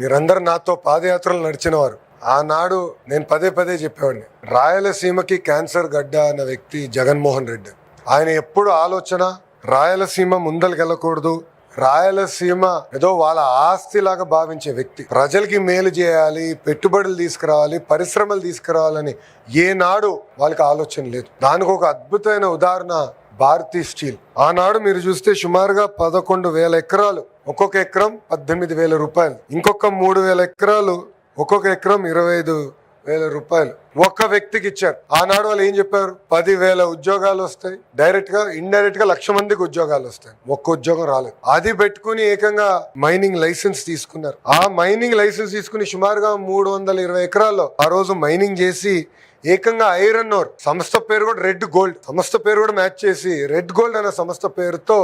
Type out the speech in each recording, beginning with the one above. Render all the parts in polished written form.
మీరందరూ నాతో పాదయాత్రలు నడిచినవారు. ఆనాడు నేను పదే పదే చెప్పేవాడిని, రాయలసీమకి క్యాన్సర్ గడ్డ అన్న వ్యక్తి జగన్మోహన్ రెడ్డి. ఆయన ఎప్పుడు ఆలోచన రాయలసీమ ముందలకెళ్ళకూడదు, రాయలసీమ ఏదో వాళ్ళ ఆస్తిలాగా భావించే వ్యక్తి. ప్రజలకి మేలు చేయాలి, పెట్టుబడులు తీసుకురావాలి, పరిశ్రమలు తీసుకురావాలని ఏనాడు వాళ్ళకి ఆలోచన లేదు. దానికి ఒక అద్భుతమైన ఉదాహరణ భారతీ స్టీల్. ఆనాడు మీరు చూస్తే సుమారుగా 11,000 ఎకరాలు, ఒక్కొక్క ఎకరం 18,000 రూపాయలు, ఇంకొక 3,000 ఎకరాలు, ఒక్కొక్క ఎకరం 25,000 రూపాయలు ఒక్క వ్యక్తికి ఇచ్చారు. ఆనాడు వాళ్ళు ఏం చెప్పారు? 10,000 ఉద్యోగాలు వస్తాయి, డైరెక్ట్ గా ఇండైరెక్ట్ గా 1,00,000 మందికి ఉద్యోగాలు వస్తాయి. ఒక్క ఉద్యోగం రాలేదు. అది పెట్టుకుని ఏకంగా మైనింగ్ లైసెన్స్ తీసుకున్నారు. ఆ మైనింగ్ లైసెన్స్ తీసుకుని సుమారుగా 320 ఎకరాల్లో ఆ రోజు మైనింగ్ చేసి ఏకంగా ఐరన్ ఓర్ సంస్థ పేరు కూడా రెడ్ గోల్డ్, సంస్థ పేరు కూడా మ్యాచ్ చేసి రెడ్ గోల్డ్ అనే సంస్థ పేరుతో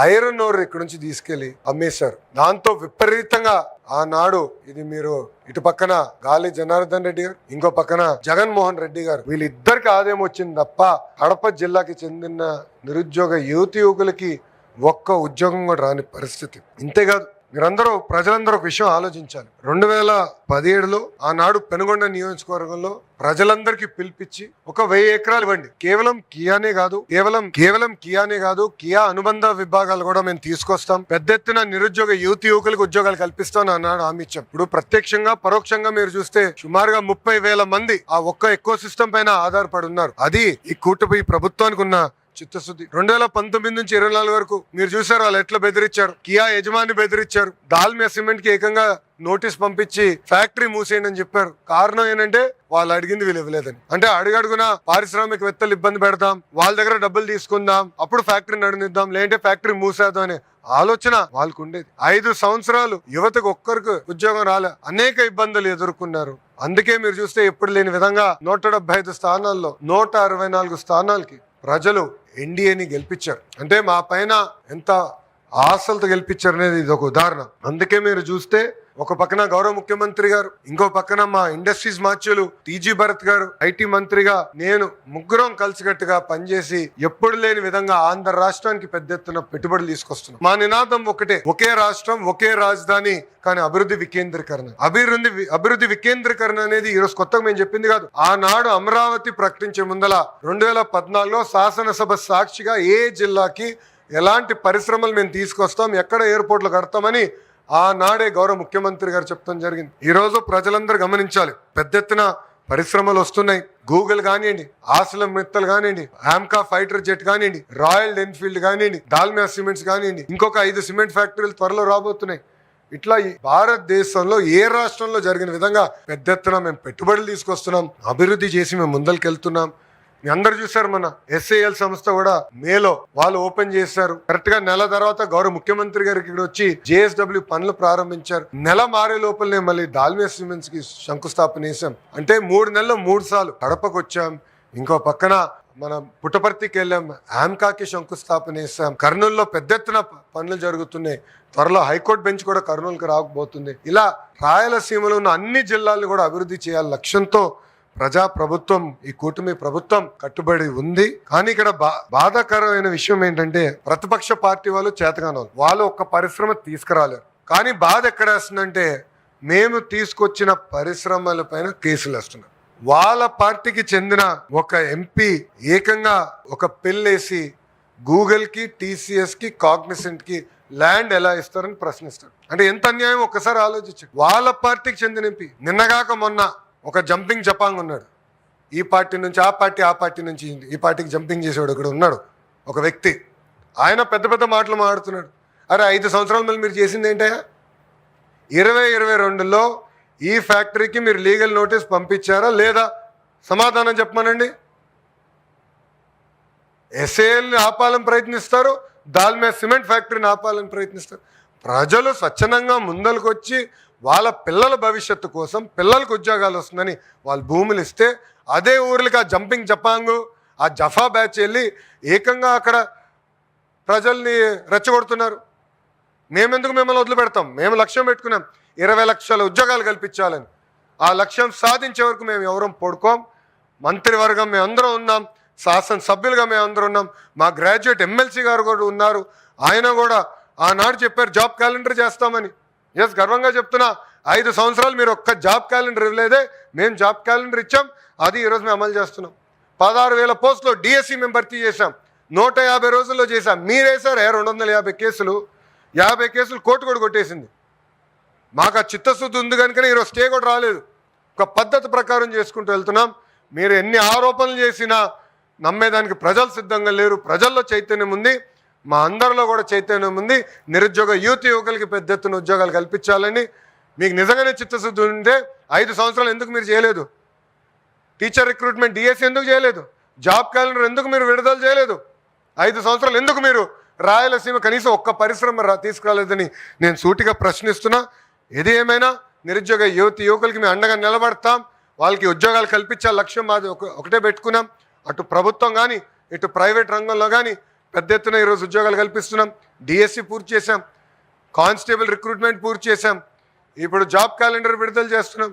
ఐరన్ ఓర్ ఇక్కడ నుంచి తీసుకెళ్లి అమ్మేశారు. దాంతో విపరీతంగా ఆనాడు ఇది మీరు ఇటు పక్కన గాలి జనార్దన్ రెడ్డి గారు, ఇంకో పక్కన జగన్మోహన్ రెడ్డి గారు, వీళ్ళిద్దరికి ఆదాయం వచ్చింది తప్ప కడప జిల్లాకి చెందిన నిరుద్యోగ యువకులకి ఒక్క ఉద్యోగం కూడా రాని పరిస్థితి. ఇంతేకాదు, మీరందరూ ప్రజలందరూ ఒక విషయం ఆలోచించాలి. 2017లో ఆనాడు పెనుగొండ నియోజకవర్గంలో ప్రజలందరికీ పిలిపించి ఒక 1000 ఎకరాలు ఇవ్వండి, కేవలం కియానే కాదు కియా అనుబంధ విభాగాలు కూడా మేము తీసుకొస్తాం, పెద్ద ఎత్తున నిరుద్యోగ యువకులకు ఉద్యోగాలు కల్పిస్తాం అన్నాడు హామీ ఇచ్చాం. ఇప్పుడు ప్రత్యక్షంగా పరోక్షంగా మీరు చూస్తే సుమారుగా 30,000 మంది ఆ ఒక్క ఎకో సిస్టమ్ పైన ఆధారపడి ఉన్నారు. అది ఈ కూటమి ప్రభుత్వానికి ఉన్న చిత్తశుద్ధి. 2019 నుంచి 24 వరకు మీరు చూసారు వాళ్ళు ఎట్లా బెదిరించారు. కియా యజమాని బెదిరించారు. దాల్మియా సిమెంట్ కి ఏకంగా నోటీస్ పంపించి ఫ్యాక్టరీ మూసేయండి అని చెప్పారు. కారణం ఏంటంటే వాళ్ళు అడిగింది వీళ్ళు ఇవ్వలేదని. అంటే అడుగడుగునా పారిశ్రామికవేత్తలు ఇబ్బంది పెడదాం, వాళ్ళ దగ్గర డబ్బులు తీసుకుందాం, అప్పుడు ఫ్యాక్టరీ నడినిద్దాం, లేదంటే ఫ్యాక్టరీ మూసేద్దాం అనే ఆలోచన వాళ్ళకు ఉండేది. 5 సంవత్సరాలు యువతకు ఒక్కరికి ఉద్యోగం రాలే, అనేక ఇబ్బందులు ఎదుర్కొన్నారు. అందుకే మీరు చూస్తే ఎప్పుడు లేని విధంగా 175 స్థానాల్లో 164 స్థానాలకి ప్రజలు ఎన్డీఏని గెలిపించారు. అంటే మా పైన ఎంత ఆశలతో గెలిపించారు అనేది ఇది ఒక ఉదాహరణ. అందుకే మీరు చూస్తే ఒక పక్కన గౌరవ ముఖ్యమంత్రి గారు, ఇంకో పక్కన మా ఇండస్ట్రీస్ మార్చులు టీజీ భరత్ గారు, ఐటీ మంత్రిగా నేను, ముగ్గురం కలిసికట్టుగా పనిచేసి ఎప్పుడు లేని విధంగా ఆంధ్ర రాష్ట్రానికి పెద్ద ఎత్తున పెట్టుబడులు తీసుకొస్తున్నాం. మా నినాదం ఒకటే, ఒకే రాష్ట్రం ఒకే రాజధాని, కానీ అభివృద్ధి వికేంద్రీకరణ. అభివృద్ధి వికేంద్రీకరణ అనేది ఈరోజు కొత్తగా మేము చెప్పింది కాదు. ఆనాడు అమరావతి ప్రకటించే ముందల 2014లో శాసనసభ సాక్షిగా ఏ జిల్లాకి ఎలాంటి పరిశ్రమలు మేము తీసుకొస్తాం, ఎక్కడ ఎయిర్పోర్ట్లు కడతామని ఆనాడే గౌరవ ముఖ్యమంత్రి గారు చెప్తాం జరిగింది. ఈ రోజు ప్రజలందరూ గమనించాలి, పెద్ద ఎత్తున పరిశ్రమలు వస్తున్నాయి. గూగుల్ కానివ్వండి, ఆసిలం మిత్తల్ కానివ్వండి, ఆమ్కా ఫైటర్ జెట్ కానివ్వండి, రాయల్ ఎన్ఫీల్డ్ కానివ్వండి, దాల్మియా సిమెంట్స్ కానివ్వండి, ఇంకొక 5 సిమెంట్ ఫ్యాక్టరీలు త్వరలో రాబోతున్నాయి. ఇట్లా భారతదేశంలో ఏ రాష్ట్రంలో జరిగిన విధంగా పెద్ద ఎత్తున మేము పెట్టుబడులు తీసుకొస్తున్నాం, అభివృద్ధి చేసి మేము ముందరికి వెళ్తున్నాం. మీ అందరు చూసారు, మన ఎస్ఏఎల్ సంస్థ కూడా మేలో వాళ్ళు ఓపెన్ చేశారు. కరెక్ట్ గా నెల తర్వాత గౌరవ ముఖ్యమంత్రి గారికి ఇక్కడ వచ్చి జేఎస్డబ్ల్యూ పనులు ప్రారంభించారు. నెల మారే లోపలనే మళ్ళీ దాల్మియా సిమెంట్స్ కి శంకుస్థాపన చేశాం. అంటే 3 నెలల్లో 3 సార్లు కడపకు వచ్చాం. ఇంకో పక్కన మనం పుట్టపర్తికి వెళ్ళాం, ఆమ్కాకి శంకుస్థాపన చేశాం. కర్నూలులో పెద్ద ఎత్తున పనులు జరుగుతున్నాయి. త్వరలో హైకోర్టు బెంచ్ కూడా కర్నూలుకి రాకపోతుంది. ఇలా రాయలసీమలో ఉన్న అన్ని జిల్లాలను కూడా అభివృద్ధి చేయాలి లక్ష్యంతో ప్రజా ప్రభుత్వం, ఈ కూటమి ప్రభుత్వం కట్టుబడి ఉంది. కానీ ఇక్కడ బాధాకరమైన విషయం ఏంటంటే ప్రతిపక్ష పార్టీ వాళ్ళు చేతగాని వాళ్ళు ఒక్క పరిశ్రమ తీసుకురాలేరు. కానీ బాధ ఎక్కడ వేస్తుందంటే మేము తీసుకొచ్చిన పరిశ్రమల పైన కేసులు వేస్తున్నారు. వాళ్ళ పార్టీకి చెందిన ఒక ఎంపీ ఏకంగా ఒక పెళ్ళేసి గూగుల్ కి, టీసీఎస్ కి, కాగ్నిసెంట్ కి ల్యాండ్ ఎలా ఇస్తారని ప్రశ్నిస్తారు. అంటే ఎంత అన్యాయం ఒక్కసారి ఆలోచించండి. వాళ్ళ పార్టీకి చెందిన ఎంపీ నిన్నగాక మొన్న ఒక జంపింగ్ జపాంగ్ ఉన్నాడు. ఈ పార్టీ నుంచి ఆ పార్టీ నుంచి ఈ పార్టీకి జంపింగ్ చేసేవాడు ఇక్కడ ఉన్నాడు ఒక వ్యక్తి. ఆయన పెద్ద పెద్ద మాటలు మాట్లాడుతున్నాడు. అరే 5 సంవత్సరాల మళ్ళీ మీరు చేసింది ఏంటయ్యా? 2022లో ఈ ఫ్యాక్టరీకి మీరు లీగల్ నోటీస్ పంపించారా లేదా? సమాధానం చెప్పమనండి. ఎస్ఏఎల్ని ఆపాలని ప్రయత్నిస్తారు, దాల్మియా సిమెంట్ ఫ్యాక్టరీని ఆపాలని ప్రయత్నిస్తారు. ప్రజలు స్వచ్ఛందంగా ముందలకు వచ్చి వాళ్ళ పిల్లల భవిష్యత్తు కోసం, పిల్లలకు ఉద్యోగాలు వస్తుందని వాళ్ళు భూములు ఇస్తే అదే ఊర్లకి ఆ జంపింగ్ జపాంగు, ఆ జఫా బ్యాచ్ వెళ్ళి ఏకంగా అక్కడ ప్రజల్ని రెచ్చగొడుతున్నారు. మేమెందుకు మిమ్మల్ని వదిలిపెడతాం? మేము లక్ష్యం పెట్టుకున్నాం 20 లక్షల ఉద్యోగాలు కల్పించాలని. ఆ లక్ష్యం సాధించే వరకు మేము ఎవరం పడుకోం. మంత్రివర్గం మేము అందరం ఉన్నాం, శాసనసభ్యులుగా మేము అందరం ఉన్నాం. మా గ్రాడ్యుయేట్ ఎమ్మెల్సీ గారు కూడా ఉన్నారు. ఆయన కూడా ఆనాడు చెప్పారు జాబ్ క్యాలెండర్ చేస్తామని. ఎస్, గర్వంగా చెప్తున్నా, 5 సంవత్సరాలు మీరు ఒక్క జాబ్ క్యాలెండర్ ఇవ్వలేదే. మేము జాబ్ క్యాలెండర్ ఇచ్చాం, అది ఈరోజు మేము అమలు చేస్తున్నాం. 16,000 పోస్టులో డిఎస్సి మేము భర్తీ చేశాం, 150 రోజుల్లో చేశాం. మీరేసారు 250 కేసులు, 50 కేసులు కోర్టు కూడా కొట్టేసింది. మాకు ఆ చిత్తశుద్ధి ఉంది కనుకనే ఈరోజు స్టే కూడా రాలేదు. ఒక పద్ధతి ప్రకారం చేసుకుంటూ వెళ్తున్నాం. మీరు ఎన్ని ఆరోపణలు చేసినా నమ్మేదానికి ప్రజలు సిద్ధంగా లేరు. ప్రజల్లో చైతన్యం ఉంది, మా అందరిలో కూడా చైతన్యం ఉంది. నిరుద్యోగ యువకులకి పెద్ద ఎత్తున ఉద్యోగాలు కల్పించాలని మీకు నిజంగానే చిత్తశుద్ధి ఉంటే 5 సంవత్సరాలు ఎందుకు మీరు చేయలేదు? టీచర్ రిక్రూట్మెంట్ డిఎస్సి ఎందుకు చేయలేదు? జాబ్ క్యాలెండర్ ఎందుకు మీరు విడుదల చేయలేదు? 5 సంవత్సరాలు ఎందుకు మీరు రాయలసీమ కనీసం ఒక్క పరిశ్రమ తీసుకురాలేదని నేను సూటిగా ప్రశ్నిస్తున్నా. ఏది ఏమైనా నిరుద్యోగ యువకులకి మేము అండగా నిలబడతాం. వాళ్ళకి ఉద్యోగాలు కల్పించే లక్ష్యం మాది ఒకటే పెట్టుకున్నాం. అటు ప్రభుత్వం కానీ ఇటు ప్రైవేట్ రంగంలో కానీ పెద్ద ఎత్తున ఈరోజు ఉద్యోగాలు కల్పిస్తున్నాం. డిఎస్సి పూర్తి చేశాం, కానిస్టేబుల్ రిక్రూట్మెంట్ పూర్తి చేశాం, ఇప్పుడు జాబ్ క్యాలెండర్ విడుదల చేస్తున్నాం,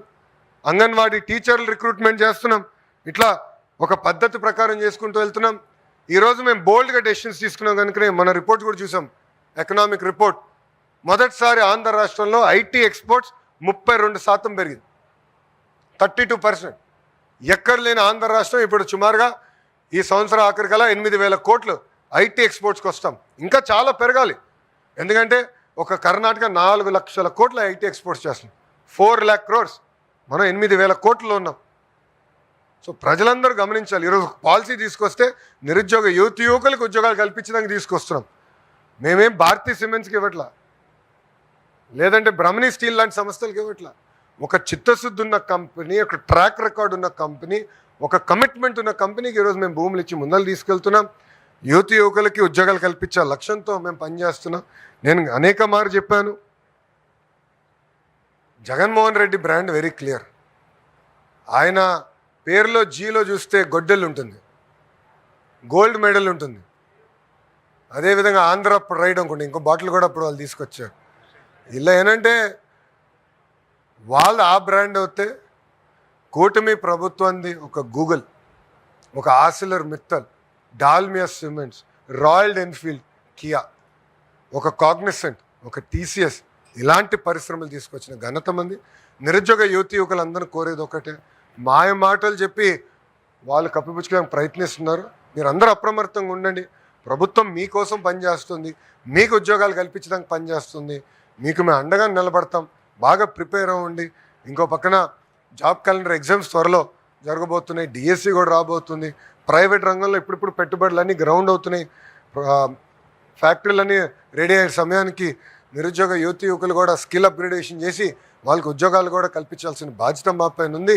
అంగన్వాడీ టీచర్లు రిక్రూట్మెంట్ చేస్తున్నాం. ఇట్లా ఒక పద్ధతి ప్రకారం చేసుకుంటూ వెళ్తున్నాం. ఈరోజు మేము బోల్డ్గా డెసిషన్స్ తీసుకున్నాం కనుకనే మన రిపోర్ట్ కూడా చూసాం, ఎకనామిక్ రిపోర్ట్. మొదటిసారి ఆంధ్ర రాష్ట్రంలో ఐటీ ఎక్స్పోర్ట్స్ 32% పెరిగింది, 32%. ఎక్కడ లేని ఆంధ్ర రాష్ట్రం ఇప్పుడు సుమారుగా ఈ సంవత్సరం ఆఖరికల్లా 8,000 కోట్లు ఐటీ ఎక్స్పోర్ట్స్కి వస్తాం. ఇంకా చాలా పెరగాలి, ఎందుకంటే ఒక కర్ణాటక 4 లక్షల కోట్ల ఐటీ ఎక్స్పోర్ట్స్ చేస్తుంది, 4 lakh crores. మనం 8,000 కోట్లలో ఉన్నాం. సో ప్రజలందరూ గమనించాలి. ఈరోజు పాలసీ తీసుకొస్తే నిరుద్యోగ యువకులకు ఉద్యోగాలు కల్పించడానికి తీసుకొస్తున్నాం. మేమేం భారతీయ సిమెంట్స్కి ఇవ్వట్లా, లేదంటే బ్రహ్మణి స్టీల్ లాంటి సంస్థలకు ఇవ్వట్లా. ఒక చిత్తశుద్ధి ఉన్న కంపెనీ, ఒక ట్రాక్ రికార్డ్ ఉన్న కంపెనీ, ఒక కమిట్మెంట్ ఉన్న కంపెనీకి ఈరోజు మేము భూములు ఇచ్చి ముందలు తీసుకెళ్తున్నాం. యువకులకి ఉద్యోగాలు కల్పించే లక్ష్యంతో మేము పనిచేస్తున్నాం. నేను అనేక మారు చెప్పాను, Jaganmohan Reddy brand very clear. ఆయన పేరులో జీలో చూస్తే గొడ్డెలు ఉంటుంది, గోల్డ్ మెడల్ ఉంటుంది. అదేవిధంగా ఆంధ్ర ప్రైడ్ అనుకోండి, ఇంకో బాటిల్ కూడా అప్పుడు వాళ్ళు తీసుకొచ్చారు. ఇలా ఏంటంటే వాళ్ళు ఆ బ్రాండ్ అవుతే కూటమి ప్రభుత్వాన్ని ఒక గూగుల్, ఒక ఆసిలర్ Mittal, Dalmia cements, royal Enfield, Kia, ఒక కాగ్నిసెంట్, ఒక టీసీఎస్ ఇలాంటి పరిశ్రమలు తీసుకొచ్చిన ఘనత మంది. నిరుద్యోగ యువకులందరూ కోరేది ఒకటే, మాయ మాటలు చెప్పి వాళ్ళు కప్పిపుచ్చుకోవడానికి ప్రయత్నిస్తున్నారు. మీరు అందరూ అప్రమత్తంగా ఉండండి. ప్రభుత్వం మీకోసం పనిచేస్తుంది, మీకు ఉద్యోగాలు కల్పించడానికి పనిచేస్తుంది. మీకు మేము అండగా నిలబడతాం. బాగా ప్రిపేర్ అవ్వండి. ఇంకో పక్కన జాబ్ క్యాలెండర్ ఎగ్జామ్స్ త్వరలో జరగబోతున్నాయి, డిఎస్సి కూడా రాబోతుంది. ప్రైవేట్ రంగంలో ఇప్పుడిప్పుడు పెట్టుబడులన్నీ గ్రౌండ్ అవుతున్నాయి, ఫ్యాక్టరీలన్నీ రెడీ అయ్యే సమయానికి నిరుద్యోగ యువకులు కూడా స్కిల్ అప్గ్రేడేషన్ చేసి వాళ్ళకి ఉద్యోగాలు కూడా కల్పించాల్సిన బాధ్యత మా పైన ఉంది.